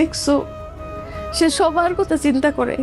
দেখছো, সে সবার কথা চিন্তা করে।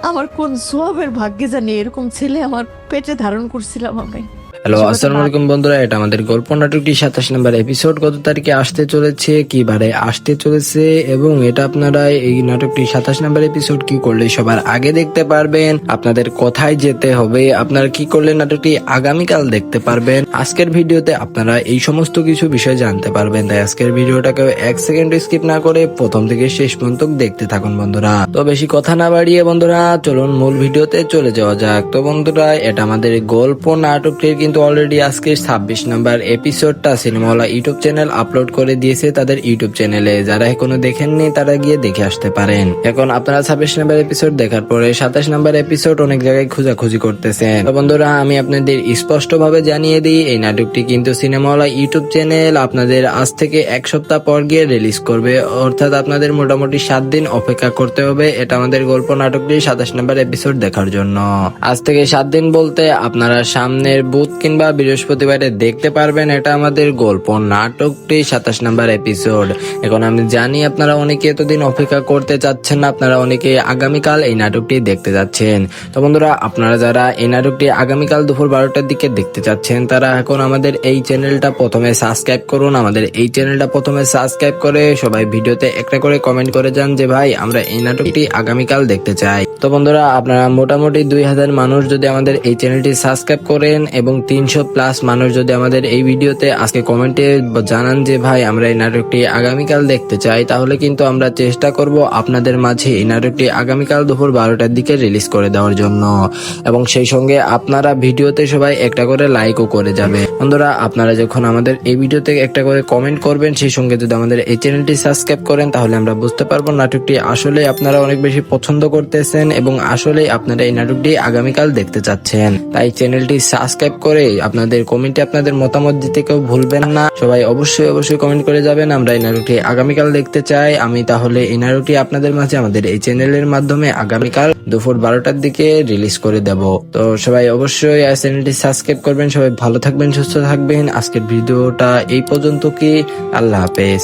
আমার কোন সোয়াবের ভাগ্যে জানি এরকম ছেলে আমার পেটে ধারণ করছিলাম আমি। হ্যালো, আসসালামু আলাইকুম বন্ধুরা। এটা আমাদের গল্প নাটকটি 27 নম্বর এপিসোড কত তারিখে আসতে চলেছে, কি বারে আসতে চলেছে, এবং এটা আপনারা এই নাটকটি 27 নম্বর এপিসোড কি করলে সবার আগে দেখতে পারবেন, আপনাদের কোথায় যেতে হবে, আপনারা কি করলে নাটকটি আগামীকাল দেখতে পারবেন, আজকের ভিডিওতে আপনারা এই সমস্ত কিছু বিষয় জানতে পারবেন। তাই আজকের ভিডিওটাকে 1 সেকেন্ড স্কিপ না করে প্রথম থেকে শেষ পর্যন্ত দেখতে থাকুন বন্ধুরা। তো বেশি কথা না বাড়িয়ে বন্ধুরা চলুন মূল ভিডিওতে চলে যাওয়া যাক। তো বন্ধুরা, এটা আমাদের গল্প নাটকটির কিন্তু অলরেডি আজকে 26 নাম্বার এপিসোডটা সিনেমাওয়ালা ইউটিউব চ্যানেল আপলোড করে দিয়েছে তাদের ইউটিউব চ্যানেলে। যারা এখনো দেখেননি তারা গিয়ে দেখে আসতে পারেন। এখন আপনারা 26 নাম্বার এপিসোড দেখার পরে 27 নাম্বার এপিসোড অনেক জায়গায় খোঁজাখুঁজি করতেছেন। তো বন্ধুরা, আমি আপনাদের স্পষ্ট ভাবে জানিয়ে দিই, এই নাটকটি কিন্তু সিনেমাওয়ালা ইউটিউব চ্যানেল আপনাদের আজ থেকে 1 সপ্তাহ পর গিয়ে রিলিজ করবে, অর্থাৎ আপনাদের মোটামুটি 7 দিন অপেক্ষা করতে হবে এটা আমাদের গল্প নাটকটি 27 নাম্বার এপিসোড দেখার জন্য। আজ থেকে 7 দিন বলতে আপনারা সামনের বুধ কিংবা বৃহস্পতিবারে দেখতে পারবেন এটা আমাদের গল্প নাটকটি 27 নাম্বার এপিসোড। এখন আমি জানি আপনারা অনেকে এতদিন অপেক্ষা করতে চাচ্ছেন না, আপনারা অনেকে আগামীকাল এই নাটকটি দেখতে যাচ্ছেন। তো বন্ধুরা, আপনারা যারা এই নাটকটি আগামীকাল দুপুর 12টার দিকে দেখতে চাচ্ছেন তারা এখন আমাদের এই চ্যানেলটা প্রথমে সাবস্ক্রাইব করুন। আমাদের এই চ্যানেলটা প্রথমে সাবস্ক্রাইব করে সবাই ভিডিওতে একটা করে কমেন্ট করে যান যে ভাই আমরা এই নাটকটি আগামীকাল দেখতে চাই। তো বন্ধুরা, আপনারা মোটামুটি 2000 মানুষ যদি আমাদের এই চ্যানেলটি সাবস্ক্রাইব করেন এবং 300+ মানুষ যদি আমাদের এই ভিডিওতে আজকে কমেন্টে জানান যে ভাই আমরা এই নাটকটি আগামীকাল দেখতে চাই, তাহলে কিন্তু আমরা চেষ্টা করব আপনাদের মাঝে এই নাটকটি আগামীকাল দুপুর 12টার দিকে রিলিজ করে দেওয়ার জন্য। এবং সেই সঙ্গে আপনারা ভিডিওতে সবাই একটা করে লাইকও করে যাবে। বন্ধুরা, আপনারা যখন আমাদের এই ভিডিওতে একটা করে কমেন্ট করবেন, সেই সঙ্গে যদি আমাদের এই চ্যানেলটি সাবস্ক্রাইব করেন, তাহলে আমরা বুঝতে পারবো নাটকটি আসলে আপনারা অনেক বেশি পছন্দ করতেছেন এবং আসলে আপনারা এই নাটকটি আগামীকাল দেখতে চাচ্ছেন। তাই চ্যানেলটি সাবস্ক্রাইব করে আপনাদের কমেন্টে আপনাদের মতামত দিতে কেউ ভুলবেন না। সবাই অবশ্যই কমেন্ট করে যাবেন আমরা এই নাটকটি আগামীকাল দেখতে চাই। আমি তাহলে এই নাটকটি আপনাদের মাঝে আমাদের এই চ্যানেলের মাধ্যমে আগামীকাল দুপুর 12টার দিকে রিলিজ করে দেব। তো সবাই অবশ্যই চ্যানেলটি সাবস্ক্রাইব করবেন। সবাই ভালো থাকবেন, সুস্থ থাকবেন। আজকের ভিডিওটা এই পর্যন্ত কি, আল্লাহ হাফেজ।